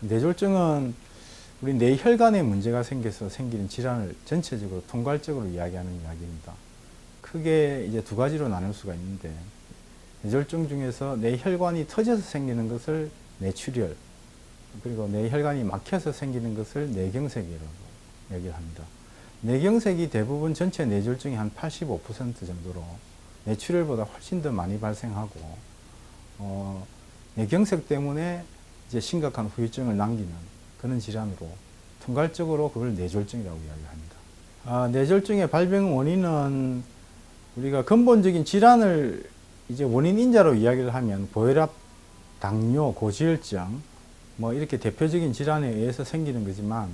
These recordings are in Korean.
뇌졸중은 우리 뇌혈관에 문제가 생겨서 생기는 질환을 전체적으로 통괄적으로 이야기하는 이야기입니다. 크게 이제 두 가지로 나눌 수가 있는데, 뇌졸중 중에서 뇌혈관이 터져서 생기는 것을 뇌출혈, 그리고 뇌혈관이 막혀서 생기는 것을 뇌경색이라고 얘기를 합니다. 뇌경색이 대부분 전체 뇌졸중의 한 85% 정도로 뇌출혈보다 훨씬 더 많이 발생하고, 뇌경색 때문에 이제 심각한 후유증을 남기는 그런 질환으로 통괄적으로 그걸 뇌졸중이라고 이야기합니다. 뇌졸중의 발병 원인은 우리가 근본적인 질환을 이제 원인 인자로 이야기를 하면 고혈압, 당뇨, 고지혈증 뭐 이렇게 대표적인 질환에 의해서 생기는 거지만,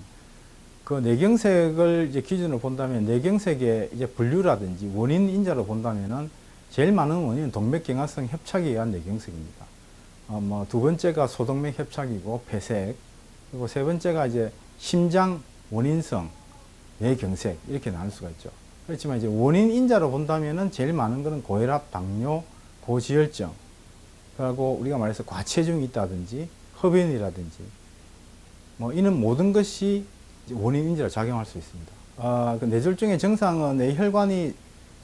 그 뇌경색을 이제 기준으로 본다면 뇌경색의 이제 분류라든지 원인 인자로 본다면은 제일 많은 원인은 동맥경화성 협착에 의한 뇌경색입니다. 뭐 두 번째가 소동맥 협착이고 폐색, 그리고 세 번째가 이제 심장 원인성 뇌경색 이렇게 나눌 수가 있죠. 그렇지만 이제 원인 인자로 본다면은 제일 많은 것은 고혈압, 당뇨, 고지혈증, 그리고 우리가 말해서 과체중이 있다든지 흡연이라든지 뭐 이런 모든 것이 원인 인자로 작용할 수 있습니다. 그 뇌졸중의 정상은 뇌혈관이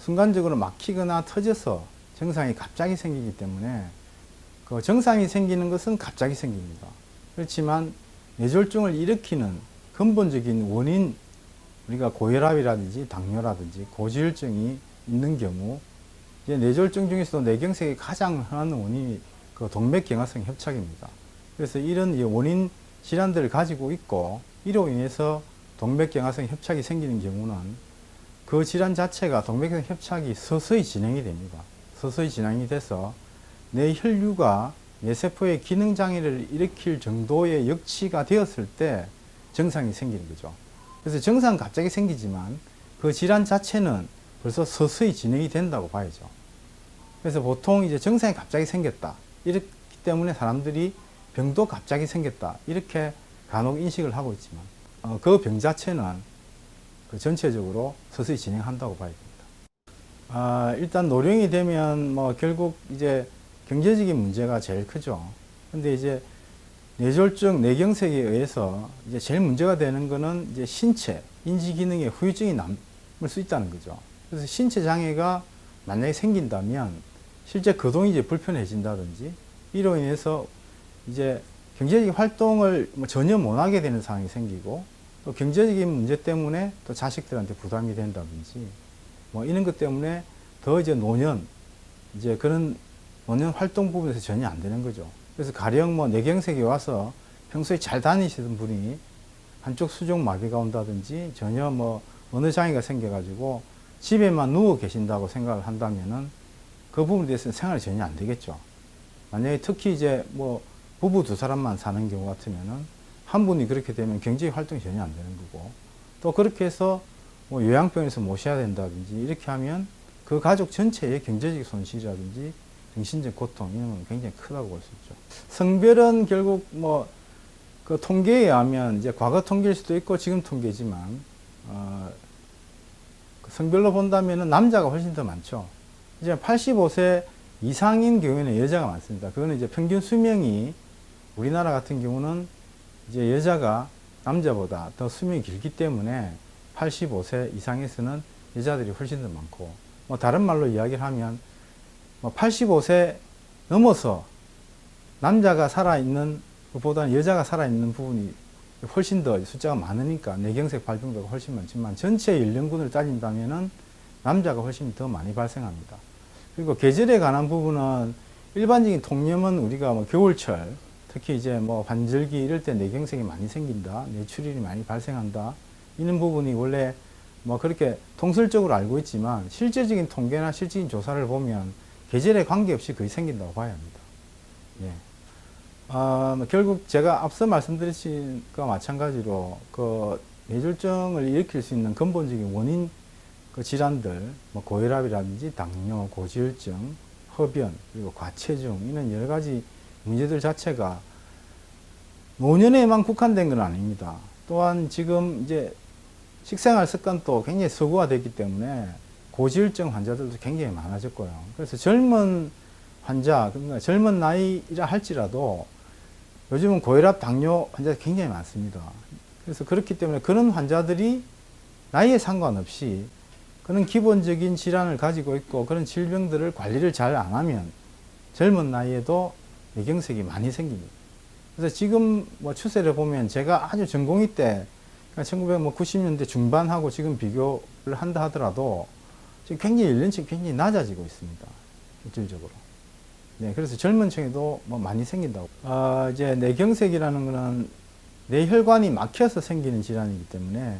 순간적으로 막히거나 터져서 정상이 갑자기 생기기 때문에, 그 정상이 생기는 것은 갑자기 생깁니다. 그렇지만 뇌졸중을 일으키는 근본적인 원인, 우리가 고혈압이라든지 당뇨라든지 고지혈증이 있는 경우, 이제 뇌졸중 중에서도 뇌경색의 가장 흔한 원인이 그 동맥경화성 협착입니다. 그래서 이런 원인 질환들을 가지고 있고, 이로 인해서 동맥경화성 협착이 생기는 경우는 그 질환 자체가 동맥경화성 협착이 서서히 진행이 됩니다. 서서히 진행이 돼서 뇌혈류가 뇌세포의 기능장애를 일으킬 정도의 역치가 되었을 때 정상이 생기는 거죠. 그래서 정상 갑자기 생기지만 그 질환 자체는 벌써 서서히 진행이 된다고 봐야죠. 그래서 보통 이제 정상이 갑자기 생겼다, 이렇기 때문에 사람들이 병도 갑자기 생겼다 이렇게 간혹 인식을 하고 있지만, 그 병 자체는 그 전체적으로 서서히 진행한다고 봐야 됩니다. 일단 노령이 되면 뭐 결국 이제 경제적인 문제가 제일 크죠. 근데 이제 뇌졸중, 뇌경색에 의해서 이제 제일 문제가 되는 거는 이제 신체, 인지 기능에 후유증이 남을 수 있다는 거죠. 그래서 신체 장애가 만약에 생긴다면 실제 거동이 이제 불편해진다든지, 이로 인해서 이제 경제적인 활동을 전혀 못하게 되는 상황이 생기고, 또 경제적인 문제 때문에 또 자식들한테 부담이 된다든지 뭐 이런 것 때문에 더 이제 노년, 이제 그런 노년 활동 부분에서 전혀 안 되는 거죠. 그래서 가령 뭐 뇌경색이 와서 평소에 잘 다니시던 분이 한쪽 수족 마비가 온다든지 전혀 뭐 어느 장애가 생겨가지고 집에만 누워 계신다고 생각을 한다면은 그 부분에 대해서는 생활이 전혀 안 되겠죠. 만약에 특히 이제 뭐 부부 두 사람만 사는 경우 같으면은 한 분이 그렇게 되면 경제 활동이 전혀 안 되는 거고, 또 그렇게 해서 뭐 요양병원에서 모셔야 된다든지 이렇게 하면 그 가족 전체의 경제적 손실이라든지 정신적 고통 이런 건 굉장히 크다고 볼 수 있죠. 성별은 결국 뭐 그 통계에 의하면 이제 과거 통계일 수도 있고 지금 통계지만, 성별로 본다면은 남자가 훨씬 더 많죠. 이제 85세 이상인 경우에는 여자가 많습니다. 그거는 이제 평균 수명이 우리나라 같은 경우는 이제 여자가 남자보다 더 수명이 길기 때문에 85세 이상에서는 여자들이 훨씬 더 많고, 뭐 다른 말로 이야기를 하면 뭐 85세 넘어서 남자가 살아있는 것보다는 여자가 살아있는 부분이 훨씬 더 숫자가 많으니까 뇌경색 발병도가 훨씬 많지만, 전체 연령군을 따진다면은 남자가 훨씬 더 많이 발생합니다. 그리고 계절에 관한 부분은 일반적인 통념은 우리가 뭐 겨울철, 특히 이제 뭐 환절기 이럴 때 뇌경색이 많이 생긴다, 뇌출혈이 많이 발생한다, 이런 부분이 원래 뭐 그렇게 통설적으로 알고 있지만, 실제적인 통계나 실질적인 조사를 보면 계절에 관계없이 거의 생긴다고 봐야 합니다. 예. 결국 제가 앞서 말씀드린 것과 마찬가지로 그 뇌졸중을 일으킬 수 있는 근본적인 원인 그 질환들, 뭐 고혈압이라든지 당뇨, 고지혈증, 흡연, 그리고 과체중, 이런 여러 가지 문제들 자체가 노년에만 국한된 건 아닙니다. 또한 지금 이제 식생활 습관도 굉장히 서구화됐기 때문에 고지혈증 환자들도 굉장히 많아졌고요. 그래서 젊은 환자, 그러니까 젊은 나이라 할지라도 요즘은 고혈압, 당뇨 환자가 굉장히 많습니다. 그래서 그렇기 때문에 그런 환자들이 나이에 상관없이 그런 기본적인 질환을 가지고 있고 그런 질병들을 관리를 잘 안 하면 젊은 나이에도 뇌경색이 많이 생깁니다. 그래서 지금 뭐 추세를 보면 제가 아주 전공의 때 1990년대 중반하고 지금 비교를 한다 하더라도 지금 굉장히 연령층이 굉장히 낮아지고 있습니다. 실질적으로. 네, 그래서 젊은 층에도 뭐 많이 생긴다고. 이제 뇌경색이라는 거는 뇌혈관이 막혀서 생기는 질환이기 때문에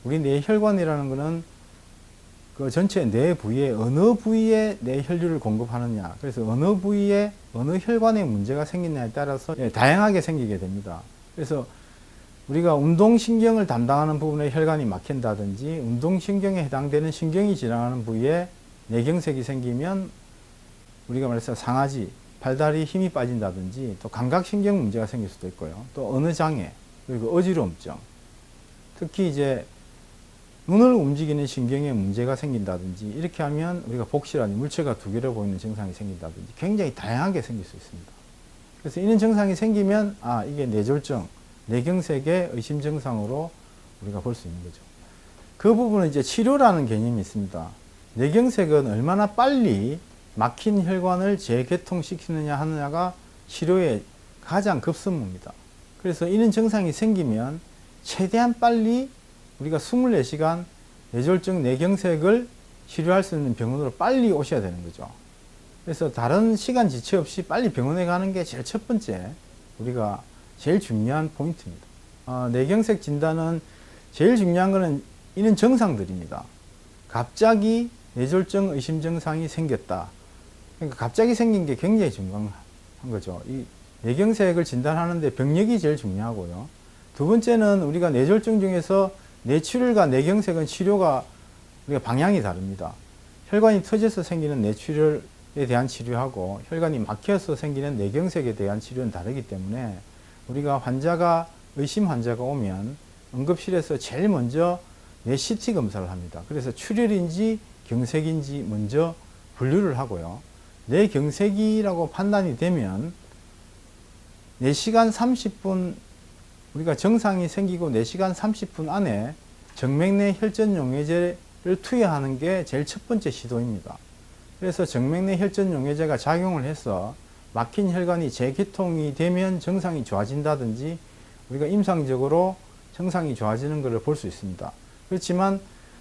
우리 뇌혈관이라는 거는 그 전체 뇌 부위에 어느 부위에 뇌혈류를 공급하느냐, 그래서 어느 부위에 어느 혈관에 문제가 생기느냐에 따라서 다양하게 생기게 됩니다. 그래서 우리가 운동신경을 담당하는 부분에 혈관이 막힌다든지 운동신경에 해당되는 신경이 지나가는 부위에 뇌경색이 생기면 우리가 말해서 상하지, 팔다리 힘이 빠진다든지 또 감각신경 문제가 생길 수도 있고요. 또 어느 장애, 그리고 어지러움증, 특히 이제 눈을 움직이는 신경에 문제가 생긴다든지 이렇게 하면 우리가 복실하니 물체가 두 개로 보이는 증상이 생긴다든지 굉장히 다양하게 생길 수 있습니다. 그래서 이런 증상이 생기면 이게 뇌졸중, 뇌경색의 의심 증상으로 우리가 볼 수 있는 거죠. 그 부분은 이제 치료라는 개념이 있습니다. 뇌경색은 얼마나 빨리 막힌 혈관을 재개통시키느냐 하느냐가 치료의 가장 급선무입니다. 그래서 이런 증상이 생기면 최대한 빨리 우리가 24시간 뇌졸중, 뇌경색을 치료할 수 있는 병원으로 빨리 오셔야 되는 거죠. 그래서 다른 시간 지체 없이 빨리 병원에 가는 게 제일 첫 번째, 우리가 제일 중요한 포인트입니다. 뇌경색 진단은 제일 중요한 것은 이런 증상들입니다. 갑자기 뇌졸중 의심 증상이 생겼다. 그러니까 갑자기 생긴 게 굉장히 중요한 거죠. 이 뇌경색을 진단하는데 병력이 제일 중요하고요. 두 번째는 우리가 뇌졸중 중에서 뇌출혈과 뇌경색은 치료가 우리가 방향이 다릅니다. 혈관이 터져서 생기는 뇌출혈에 대한 치료하고 혈관이 막혀서 생기는 뇌경색에 대한 치료는 다르기 때문에 우리가 의심 환자가 오면 응급실에서 제일 먼저 뇌 CT 검사를 합니다. 그래서 출혈인지 경색인지 먼저 분류를 하고요. 뇌경색이라고 판단이 되면 4시간 30분 우리가 정상이 생기고 4시간 30분 안에 정맥내 혈전 용해제를 투여하는 게 제일 첫 번째 시도입니다. 그래서 정맥내 혈전 용해제가 작용을 해서 막힌 혈관이 재개통이 되면 정상이 좋아진다든지 우리가 임상적으로 정상이 좋아지는 것을 볼 수 있습니다. 그렇지만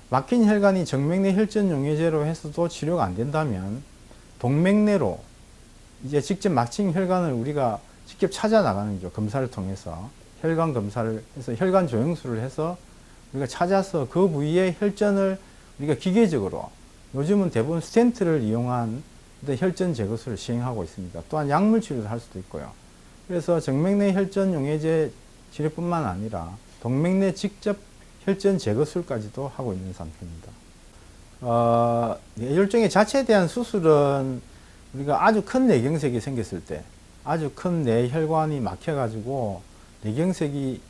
막힌 혈관이 정맥내 혈전 용해제로 해서도 치료가 안 된다면 동맥내로 이제 직접 막힌 혈관을 우리가 직접 찾아 나가는 거죠. 검사를 통해서 혈관 검사를 해서 혈관 조영술을 해서 우리가 찾아서 그 부위의 혈전을 우리가 기계적으로 요즘은 대부분 스텐트를 이용한 혈전 제거술을 시행하고 있습니다. 또한 약물 치료를 할 수도 있고요. 그래서 정맥내 혈전 용해제 치료뿐만 아니라 동맥내 직접 혈전 제거술까지도 하고 있는 상태입니다. 뇌졸중의 자체에 대한 수술은 우리가 아주 큰 뇌경색이 생겼을 때 아주 큰 뇌혈관이 막혀가지고 뇌경색이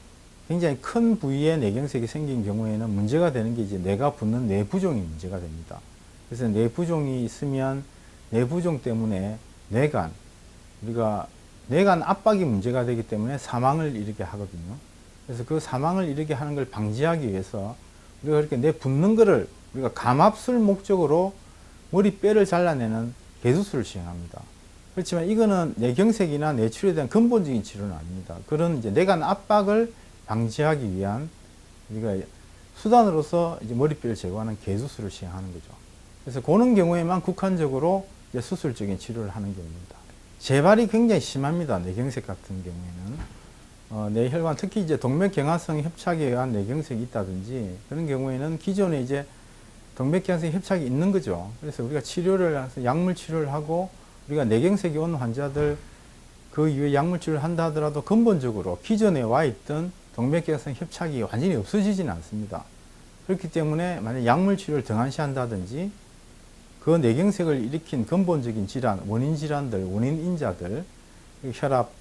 굉장히 큰 부위에 뇌경색이 생긴 경우에는 문제가 되는 게 이제 뇌가 붓는 뇌부종이 문제가 됩니다. 그래서 뇌부종이 있으면 뇌부종 때문에 뇌간, 우리가 뇌간 압박이 문제가 되기 때문에 사망을 일으키게 하거든요. 그래서 그 사망을 일으키게 하는 걸 방지하기 위해서 우리가 그렇게 뇌 붓는 거를 우리가 감압술 목적으로 머리뼈를 잘라내는 개수술을 시행합니다. 그렇지만 이거는 뇌경색이나 뇌출혈에 대한 근본적인 치료는 아닙니다. 그런 이제 뇌간 압박을 방지하기 위한 우리가 수단으로서 이제 머리뼈를 제거하는 개수술을 시행하는 거죠. 그래서 그런 경우에만 국한적으로 이제 수술적인 치료를 하는 경우입니다. 재발이 굉장히 심합니다. 뇌경색 같은 경우에는 뇌혈관, 특히 이제 동맥경화성 협착에 의한 뇌경색이 있다든지 그런 경우에는 기존에 이제 동맥경화성 협착이 있는 거죠. 그래서 우리가 치료를 해서 약물 치료를 하고 우리가 뇌경색이 온 환자들 그 이후에 약물 치료를 한다 하더라도 근본적으로 기존에 와 있던 동맥경화성 협착이 완전히 없어지지는 않습니다. 그렇기 때문에 만약 약물 치료를 등한시한다든지 그 뇌경색을 일으킨 근본적인 질환, 원인 질환들, 원인 인자들, 혈압,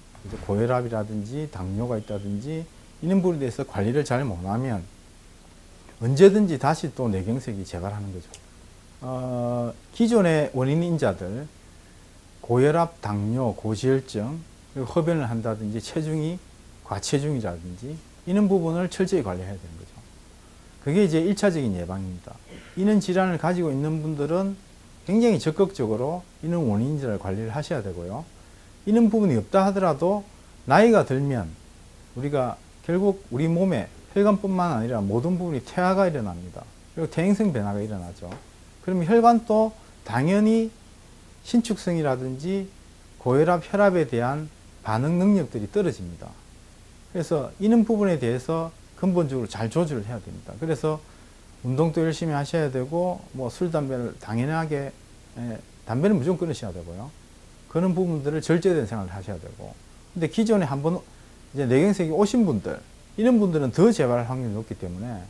고혈압이라든지 당뇨가 있다든지 이런 부분에 대해서 관리를 잘 못하면 언제든지 다시 또 뇌경색이 재발하는 거죠. 기존의 원인 인자들, 고혈압, 당뇨, 고지혈증, 그리고 흡연을 한다든지 체중이 과체중이라든지 이런 부분을 철저히 관리해야 되는 거죠. 그게 이제 1차적인 예방입니다. 이런 질환을 가지고 있는 분들은 굉장히 적극적으로 이런 원인들을 관리를 하셔야 되고요. 이런 부분이 없다 하더라도 나이가 들면 우리가 결국 우리 몸에 혈관뿐만 아니라 모든 부분이 퇴화가 일어납니다. 그리고 퇴행성 변화가 일어나죠. 그러면 혈관도 당연히 신축성이라든지 고혈압, 혈압에 대한 반응 능력들이 떨어집니다. 그래서 이런 부분에 대해서 근본적으로 잘 조절을 해야 됩니다. 그래서 운동도 열심히 하셔야 되고, 뭐 술, 담배를 당연하게, 담배는 무조건 끊으셔야 되고요. 그런 부분들을 절제된 생활을 하셔야 되고. 근데 기존에 한번 이제 뇌경색이 오신 분들, 이런 분들은 더 재발할 확률이 높기 때문에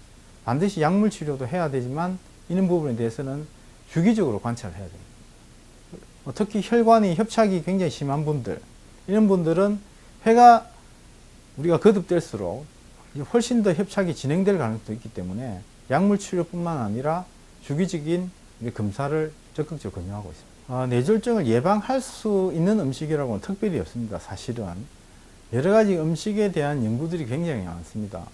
반드시 약물 치료도 해야 되지만 이런 부분에 대해서는 주기적으로 관찰을 해야 됩니다. 특히 혈관이 협착이 굉장히 심한 분들, 이런 분들은 폐가 우리가 거듭될수록 훨씬 더 협착이 진행될 가능성도 있기 때문에 약물 치료뿐만 아니라 주기적인 검사를 적극적으로 권유하고 있습니다. 뇌졸중을 예방할 수 있는 음식이라고는 특별히 없습니다. 사실은 여러 가지 음식에 대한 연구들이 굉장히 많습니다.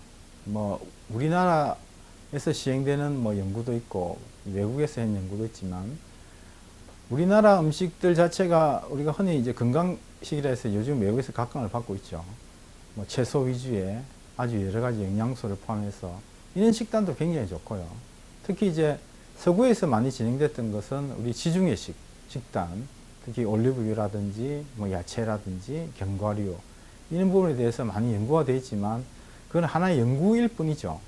뭐 우리나라에서 시행되는 뭐 연구도 있고 외국에서 한 연구도 있지만, 우리나라 음식들 자체가 우리가 흔히 이제 건강식이라 해서 요즘 외국에서 각광을 받고 있죠. 뭐 채소 위주의 아주 여러 가지 영양소를 포함해서 이런 식단도 굉장히 좋고요. 특히 이제 서구에서 많이 진행됐던 것은 우리 지중해식 식단, 특히 올리브유라든지 뭐 야채라든지 견과류 이런 부분에 대해서 많이 연구가 되어 있지만 그건 하나의 연구일 뿐이죠.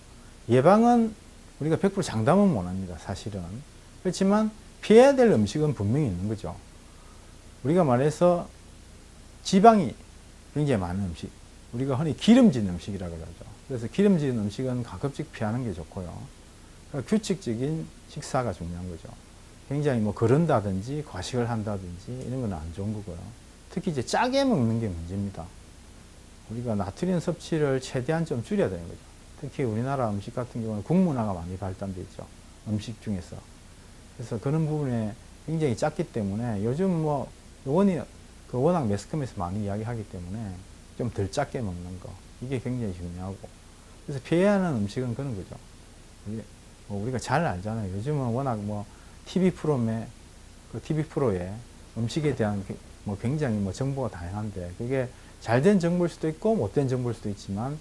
예방은 우리가 100% 장담은 못합니다. 사실은. 그렇지만 피해야 될 음식은 분명히 있는 거죠. 우리가 말해서 지방이 굉장히 많은 음식, 우리가 흔히 기름진 음식이라고 그러죠. 그래서 기름진 음식은 가급적 피하는 게 좋고요. 그러니까 규칙적인 식사가 중요한 거죠. 굉장히 뭐 거른다든지 과식을 한다든지 이런 건 안 좋은 거고요. 특히 이제 짜게 먹는 게 문제입니다. 우리가 나트륨 섭취를 최대한 좀 줄여야 되는 거죠. 특히 우리나라 음식 같은 경우는 국문화가 많이 발달되어 있죠. 음식 중에서. 그래서 그런 부분에 굉장히 작기 때문에 요즘 뭐 워낙 매스컴에서 많이 이야기하기 때문에 좀 덜 작게 먹는 거, 이게 굉장히 중요하고, 그래서 피해야 하는 음식은 그런 거죠. 우리가 잘 알잖아요. 요즘은 워낙 뭐 TV 프로에 음식에 대한 뭐 굉장히 뭐 정보가 다양한데, 그게 잘된 정보일 수도 있고 못된 정보일 수도 있지만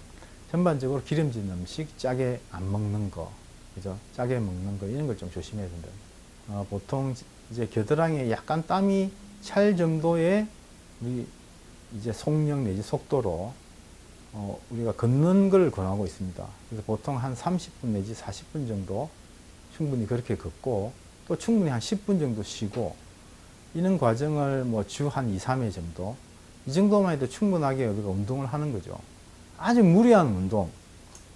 전반적으로 기름진 음식, 짜게 안 먹는 거, 그죠? 짜게 먹는 거 이런 걸 좀 조심해야 된다. 보통 이제 겨드랑이에 약간 땀이 찰 정도의 우리 이제 속력 내지 속도로 우리가 걷는 걸 권하고 있습니다. 그래서 보통 한 30분 내지 40분 정도 충분히 그렇게 걷고, 또 충분히 한 10분 정도 쉬고, 이런 과정을 뭐 주 한 2, 3회 정도, 이 정도만 해도 충분하게 우리가 운동을 하는 거죠. 아주 무리한 운동,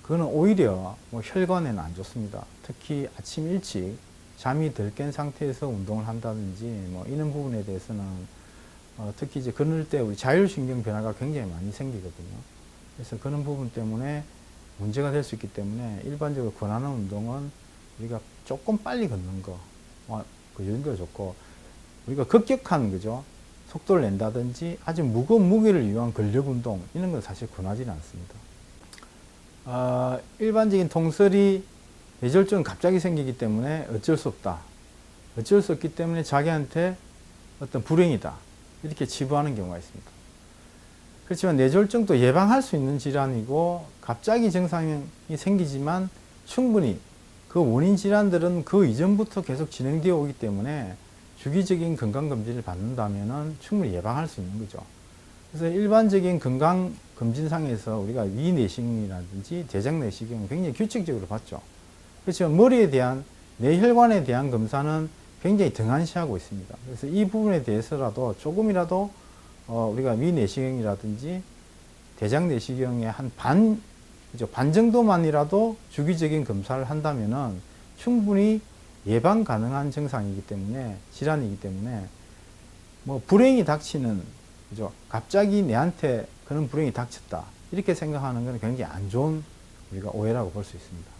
그거는 오히려 뭐 혈관에는 안 좋습니다. 특히 아침 일찍 잠이 덜 깬 상태에서 운동을 한다든지 뭐 이런 부분에 대해서는 특히 이제 그럴 때 우리 자율신경 변화가 굉장히 많이 생기거든요. 그래서 그런 부분 때문에 문제가 될 수 있기 때문에 일반적으로 권하는 운동은 우리가 조금 빨리 걷는 거, 그 정도가 좋고, 우리가 급격한 거죠. 속도를 낸다든지 아주 무거운 무게를 이용한 근력 운동, 이런 건 사실 권하지는 않습니다. 일반적인 통설이 뇌졸중은 갑자기 생기기 때문에 어쩔 수 없다. 어쩔 수 없기 때문에 자기한테 어떤 불행이다, 이렇게 치부하는 경우가 있습니다. 그렇지만 뇌졸중도 예방할 수 있는 질환이고 갑자기 증상이 생기지만 충분히 그 원인 질환들은 그 이전부터 계속 진행되어 오기 때문에 주기적인 건강검진을 받는다면 충분히 예방할 수 있는 거죠. 그래서 일반적인 건강검진상에서 우리가 위내시경이라든지 대장내시경은 굉장히 규칙적으로 받죠. 그렇지만 머리에 대한 뇌혈관에 대한 검사는 굉장히 등한시하고 있습니다. 그래서 이 부분에 대해서라도 조금이라도 우리가 위내시경이라든지 대장내시경의 한 반 정도만이라도 주기적인 검사를 한다면은 충분히 예방 가능한 증상이기 때문에, 질환이기 때문에 뭐 불행이 닥치는, 그죠? 갑자기 내한테 그런 불행이 닥쳤다, 이렇게 생각하는 건 굉장히 안 좋은 우리가 오해라고 볼 수 있습니다.